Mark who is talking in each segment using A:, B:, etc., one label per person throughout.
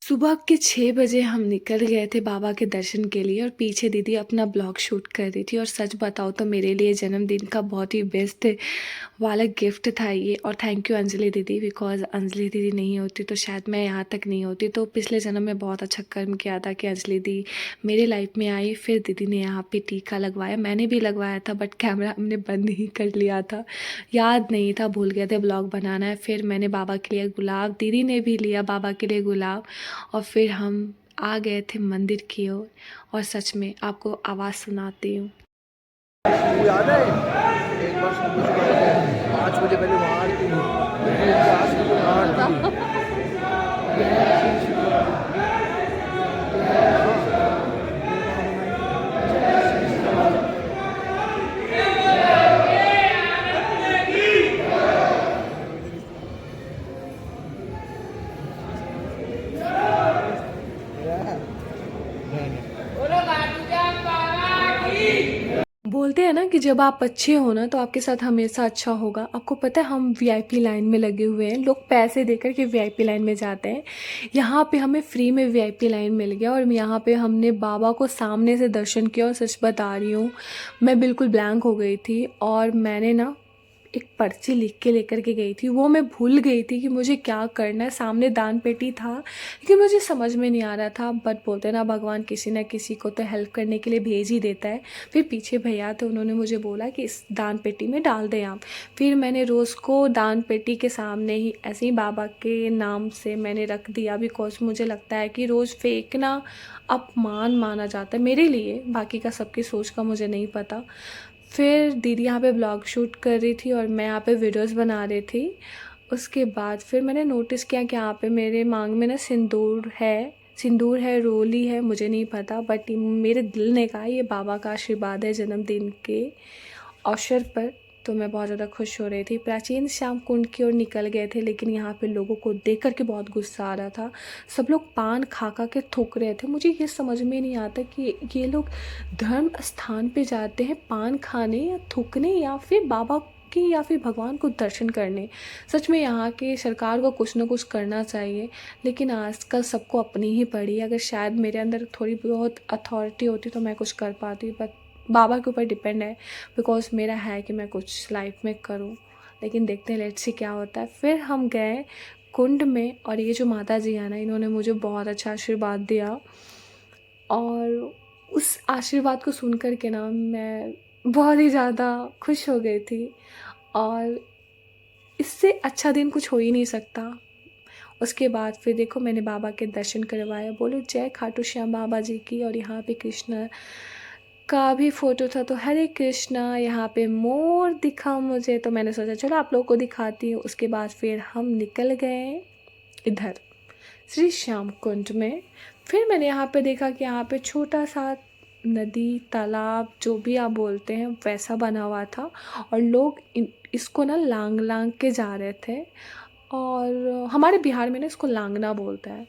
A: सुबह के 6 बजे हम निकल गए थे बाबा के दर्शन के लिए और पीछे दीदी अपना ब्लॉग शूट कर रही थी और सच बताऊँ तो मेरे लिए जन्मदिन का बहुत ही बेस्ट वाला गिफ्ट था ये। और थैंक यू अंजलि दीदी, बिकॉज़ अंजलि दीदी नहीं होती तो शायद मैं यहाँ तक नहीं होती। तो पिछले जन्म में बहुत अच्छा कर्म किया था कि अंजलि दी मेरे लाइफ में आई, फिर दीदी ने यहाँ पे टीका लगवाया। मैंने भी लगवाया था बट कैमरा हमने बंद ही कर लिया था, याद नहीं था, भूल गए थे ब्लॉग बनाना है। फिर मैंने बाबा के लिए गुलाब, दीदी ने भी लिया बाबा के लिए गुलाब और फिर हम आ गए थे मंदिर की ओर। और सच में आपको आवाज़ सुनाती हूँ।
B: वो याद है एक बार सुबह सुबह 5 बजे पहले वहाँ आरती हुई, फिर आरती हुई।
A: बोलते हैं ना कि जब आप अच्छे हो ना तो आपके साथ हमेशा अच्छा होगा। आपको पता है हम वीआईपी लाइन में लगे हुए हैं, लोग पैसे देकर के वीआईपी लाइन में जाते हैं। यहाँ पे हमें फ्री में वीआईपी लाइन मिल गया और यहाँ पे हमने बाबा को सामने से दर्शन किया। और सच बता रही हूँ, मैं बिल्कुल ब्लैंक हो गई थी और मैंने ना एक पर्ची लिख के लेकर के गई थी, वो मैं भूल गई थी कि मुझे क्या करना है। सामने दान पेटी था लेकिन मुझे समझ में नहीं आ रहा था। बट बोलते ना भगवान किसी ना किसी को तो हेल्प करने के लिए भेज ही देता है। फिर पीछे भैया थे, उन्होंने मुझे बोला कि इस दान पेटी में डाल दें आप। फिर मैंने रोज़ को दान पेटी के सामने ही ऐसे ही बाबा के नाम से मैंने रख दिया, बिकॉज मुझे लगता है कि रोज़ फेंकना अपमान माना जाता है मेरे लिए, बाकी का सबकी सोच का मुझे नहीं पता। फिर दीदी यहाँ पे ब्लॉग शूट कर रही थी और मैं यहाँ पे वीडियोस बना रही थी। उसके बाद फिर मैंने नोटिस किया कि यहाँ पे मेरे मांग में ना सिंदूर है, रोली है, मुझे नहीं पता बट मेरे दिल ने कहा ये बाबा का आशीर्वाद है जन्मदिन के अवसर पर। तो मैं बहुत ज़्यादा खुश हो रही थी। प्राचीन श्याम कुंड की ओर निकल गए थे लेकिन यहाँ पे लोगों को देख कर के बहुत गुस्सा आ रहा था। सब लोग पान खा खा के थूक रहे थे। मुझे ये समझ में नहीं आता कि ये लोग धर्म स्थान पे जाते हैं पान खाने या थूकने या फिर बाबा की या फिर भगवान को दर्शन करने। सच में यहाँ की सरकार को कुछ ना कुछ करना चाहिए, लेकिन आजकल सबको अपनी ही पड़ी। अगर शायद मेरे अंदर थोड़ी बहुत अथॉरिटी होती तो मैं कुछ कर पाती, बट बाबा के ऊपर डिपेंड है, बिकॉज मेरा है कि मैं कुछ लाइफ में करूँ। लेकिन देखते हैं, लेट्स सी क्या होता है। फिर हम गए कुंड में और ये जो माता जी है ना, इन्होंने मुझे बहुत अच्छा आशीर्वाद दिया और उस आशीर्वाद को सुन कर के ना मैं बहुत ही ज़्यादा खुश हो गई थी। और इससे अच्छा दिन कुछ हो ही नहीं सकता। उसके बाद फिर देखो मैंने बाबा के दर्शन करवाए, बोलो जय खाटू श्याम बाबा जी की। और यहाँ पे कृष्ण का भी फ़ोटो था, तो हरे कृष्णा। यहाँ पे मोर दिखा मुझे तो मैंने सोचा चलो आप लोगों को दिखाती हूँ। उसके बाद फिर हम निकल गए इधर श्री श्याम कुंड में। फिर मैंने यहाँ पे देखा कि यहाँ पे छोटा सा नदी तालाब जो भी आप बोलते हैं वैसा बना हुआ था और लोग इसको ना लांग लांग के जा रहे थे। और हमारे बिहार में ना इसको लांगना बोलता है,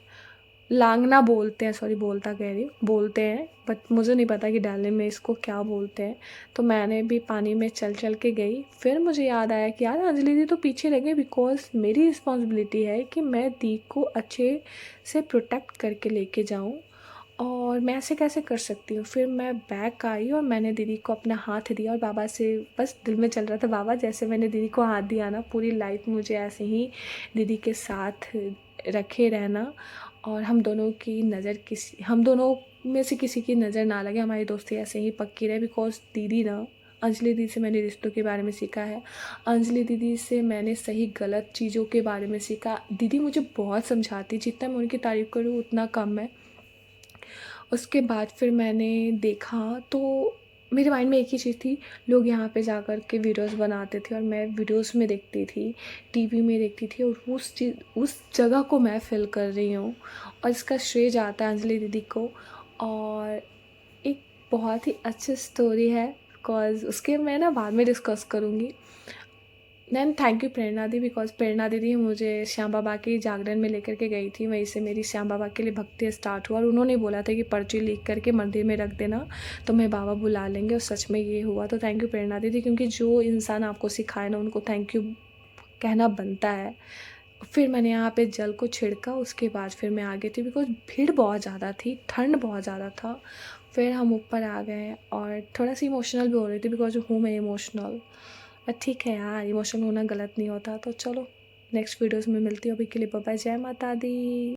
A: लांगना बोलते हैं, सॉरी बोलता कह रही हूँ, बोलते हैं बट मुझे नहीं पता कि डालने में इसको क्या बोलते हैं। तो मैंने भी पानी में चल चल के गई। फिर मुझे याद आया कि यार अंजलि दी तो पीछे रह गई, बिकॉज मेरी रिस्पॉन्सिबिलिटी है कि मैं दी को अच्छे से प्रोटेक्ट करके लेके जाऊँ और मैं ऐसे कैसे कर सकती हूँ। फिर मैं बैक आई और मैंने दीदी को अपना हाथ दिया और बाबा से बस दिल में चल रहा था बाबा जैसे मैंने दीदी को हाथ दिया ना, पूरी लाइफ मुझे ऐसे ही दीदी के साथ रखे रहना और हम दोनों में से किसी की नज़र ना लगे, हमारी दोस्ती ऐसे ही पक्की रहे। बिकॉज दीदी ना, अंजलि दीदी से मैंने रिश्तों के बारे में सीखा है, अंजलि दीदी से मैंने सही गलत चीज़ों के बारे में सीखा। दीदी मुझे बहुत समझाती, जितना मैं उनकी तारीफ़ करूँ उतना कम है। उसके बाद फिर मैंने देखा तो मेरे माइंड में एक ही चीज़ थी, लोग यहाँ पे जा कर के वीडियोस बनाते थे और मैं वीडियोस में देखती थी, टीवी में देखती थी और उस जगह को मैं फ़ील कर रही हूँ। और इसका श्रेय जाता है अंजलि दीदी को। और एक बहुत ही अच्छी स्टोरी है, बिकॉज़ उसके मैं ना बाद में डिस्कस करूँगी। Then thank you Prerna di, because Prerna didi मुझे श्याम बाबा के जागरण में लेकर के गई थी, वहीं से मेरी श्याम बाबा के लिए भक्ति स्टार्ट हुआ। और उन्होंने बोला था कि पर्ची लिख करके मंदिर में रख देना तो मैं बाबा बुला लेंगे, और सच में ये हुआ। तो थैंक यू प्रेरणा दीदी, क्योंकि जो इंसान आपको सिखाए ना उनको थैंक यू कहना बनता है। फिर मैंने यहाँ पे जल को छिड़का, उसके बाद फिर मैं आ गई थी बिकॉज़ भीड़ बहुत ज़्यादा थी, ठंड बहुत ज़्यादा था। फिर हम ऊपर आ गए और थोड़ा-सा इमोशनल भी हो रही थी बिकॉज़ हूँ मैं इमोशनल। ठीक है यार, इमोशनल होना गलत नहीं होता। तो चलो नेक्स्ट वीडियोज़ में मिलती हूँ, अभी के लिए बाय बाय, जय माता दी।